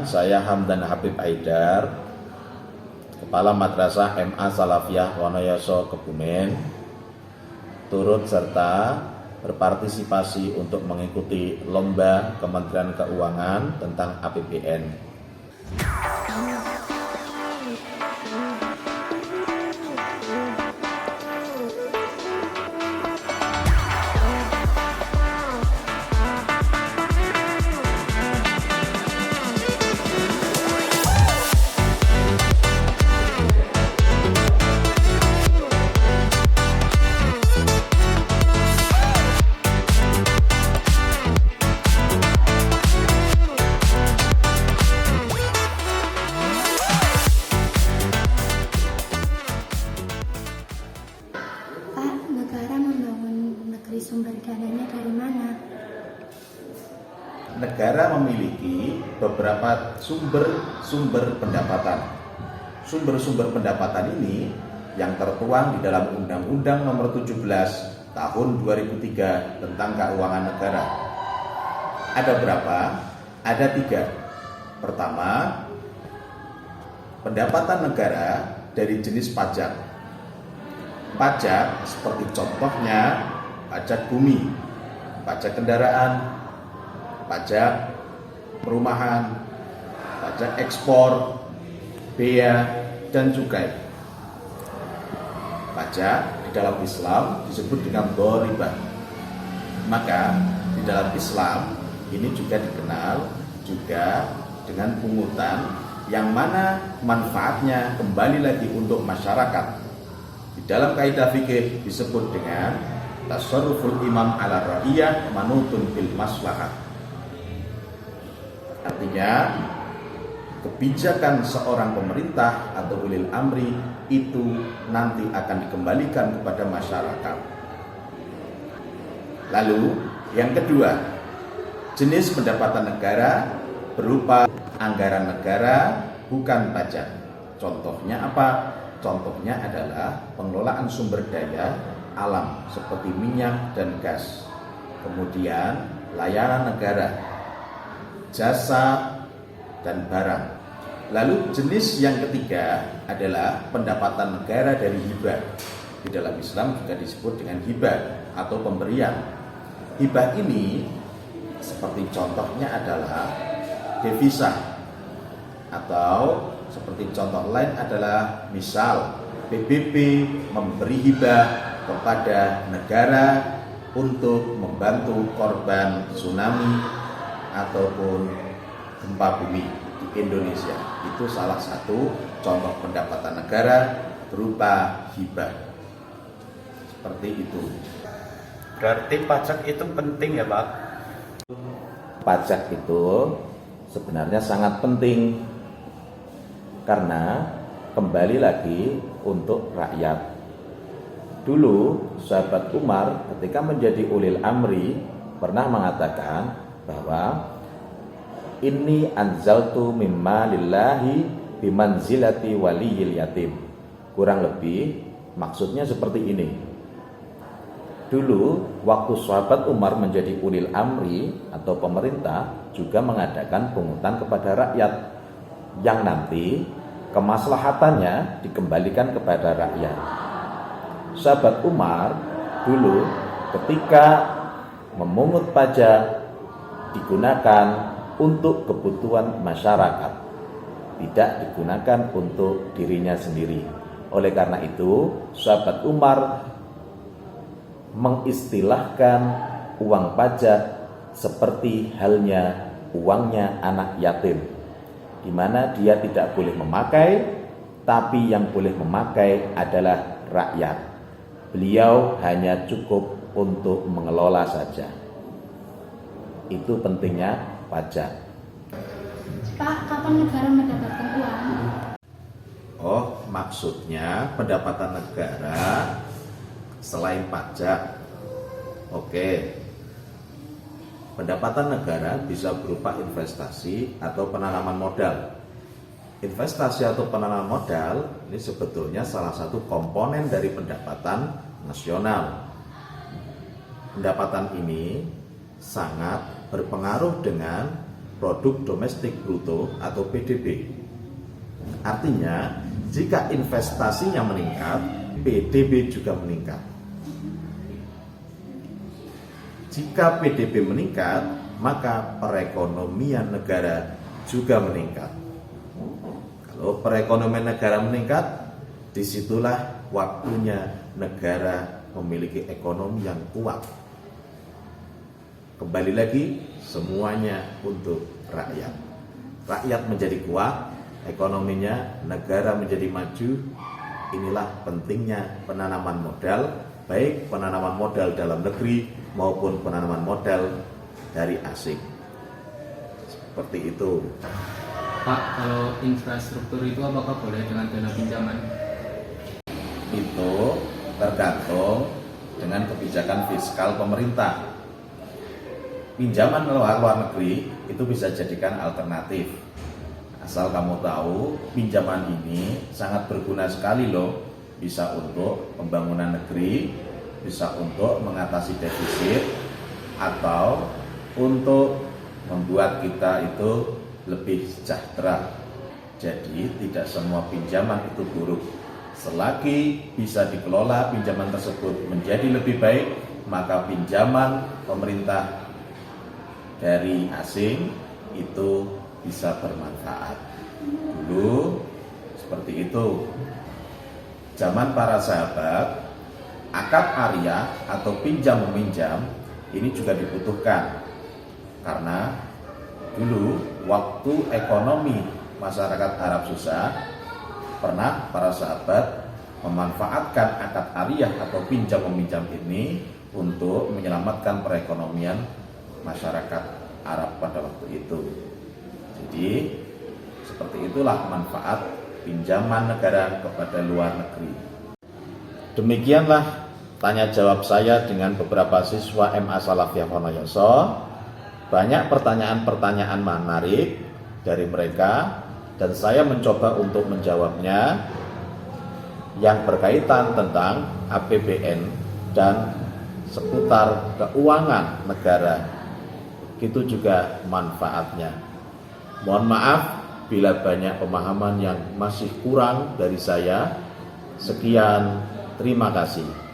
Saya Hamdan Habib Aidar, Kepala Madrasah MA Salafiyah Wonoyoso Kebumen, turut serta berpartisipasi untuk mengikuti lomba Kementerian Keuangan tentang APBN. Negara membangun negeri sumber dananya dari mana? Negara memiliki beberapa sumber pendapatan. Sumber-sumber pendapatan ini yang tertuang di dalam Undang-Undang Nomor 17 Tahun 2003 tentang Keuangan Negara. Ada berapa? Ada 3. Pertama, pendapatan negara dari jenis pajak. Pajak seperti contohnya pajak bumi, pajak kendaraan, pajak perumahan, pajak ekspor, bea, dan cukai. Pajak di dalam Islam disebut dengan dharibah. Maka di dalam Islam ini juga dikenal juga dengan pungutan yang mana manfaatnya kembali lagi untuk masyarakat. Di dalam kaidah fikih disebut dengan tasarruful imam ala ra'iyah manutun bil maslahat. Artinya kebijakan seorang pemerintah atau ulil amri itu nanti akan dikembalikan kepada masyarakat. Lalu yang kedua, jenis pendapatan negara berupa anggaran negara bukan pajak. Contohnya apa? Contohnya adalah pengelolaan sumber daya alam seperti minyak dan gas. Kemudian layanan negara, jasa dan barang. Lalu jenis yang ketiga adalah pendapatan negara dari hibah. Di dalam Islam juga disebut dengan hibah atau pemberian. Hibah ini seperti contohnya adalah devisa, atau seperti contoh lain adalah misal PBB memberi hibah kepada negara untuk membantu korban tsunami ataupun gempa bumi di Indonesia. Itu salah satu contoh pendapatan negara berupa hibah. Seperti itu. Berarti pajak itu penting ya Pak? Pajak itu sebenarnya sangat penting karena kembali lagi untuk rakyat. Dulu sahabat Umar ketika menjadi ulil amri pernah mengatakan bahwa inni anzaltu mimma lillahi bimanzilati waliyil yatim. Kurang lebih maksudnya seperti ini. Dulu waktu sahabat Umar menjadi ulil amri atau pemerintah juga mengadakan pungutan kepada rakyat yang nanti kemaslahatannya dikembalikan kepada rakyat. Sahabat Umar dulu ketika memungut pajak digunakan untuk kebutuhan masyarakat, tidak digunakan untuk dirinya sendiri. Oleh karena itu, sahabat Umar mengistilahkan uang pajak seperti halnya uangnya anak yatim, di mana dia tidak boleh memakai, tapi yang boleh memakai adalah rakyat. Beliau hanya cukup untuk mengelola saja. Itu pentingnya pajak. Pak, kapan negara mendapatkan uang? Oh, maksudnya pendapatan negara selain pajak. Oke. Pendapatan negara bisa berupa investasi atau penanaman modal. Investasi atau penanaman modal ini sebetulnya salah satu komponen dari pendapatan nasional. Pendapatan ini sangat berpengaruh dengan produk domestik bruto atau PDB. Artinya, jika investasinya meningkat, PDB juga meningkat. Jika PDB meningkat, maka perekonomian negara juga meningkat. Kalau perekonomian negara meningkat, disitulah waktunya negara memiliki ekonomi yang kuat. Kembali lagi, semuanya untuk rakyat. Rakyat menjadi kuat, ekonominya, negara menjadi maju. Inilah pentingnya penanaman modal, baik penanaman modal dalam negeri maupun penanaman modal dari asing. Seperti itu. Pak, kalau infrastruktur itu apakah boleh dengan dana pinjaman? Itu tergantung dengan kebijakan fiskal pemerintah. Pinjaman luar negeri itu bisa jadikan alternatif. Asal kamu tahu, pinjaman ini sangat berguna sekali loh. Bisa untuk pembangunan negeri, bisa untuk mengatasi defisit, atau untuk membuat kita itu lebih sejahtera. Jadi tidak semua pinjaman itu buruk. Selagi bisa dikelola pinjaman tersebut menjadi lebih baik, maka pinjaman pemerintah dari asing itu bisa bermanfaat. Dulu seperti itu. Zaman para sahabat, akad arya atau pinjam meminjam ini juga dibutuhkan. Karena dulu waktu ekonomi masyarakat Arab susah, pernah para sahabat memanfaatkan akad arya atau pinjam meminjam ini untuk menyelamatkan perekonomian masyarakat Arab pada waktu itu. Jadi seperti itulah manfaat pinjaman negara kepada luar negeri. Demikianlah tanya jawab saya dengan beberapa siswa MA Salafiyah Wonoyoso. Banyak pertanyaan-pertanyaan menarik dari mereka dan saya mencoba untuk menjawabnya yang berkaitan tentang APBN dan seputar keuangan negara. Itu juga manfaatnya. Mohon maaf bila banyak pemahaman yang masih kurang dari saya. Sekian, terima kasih.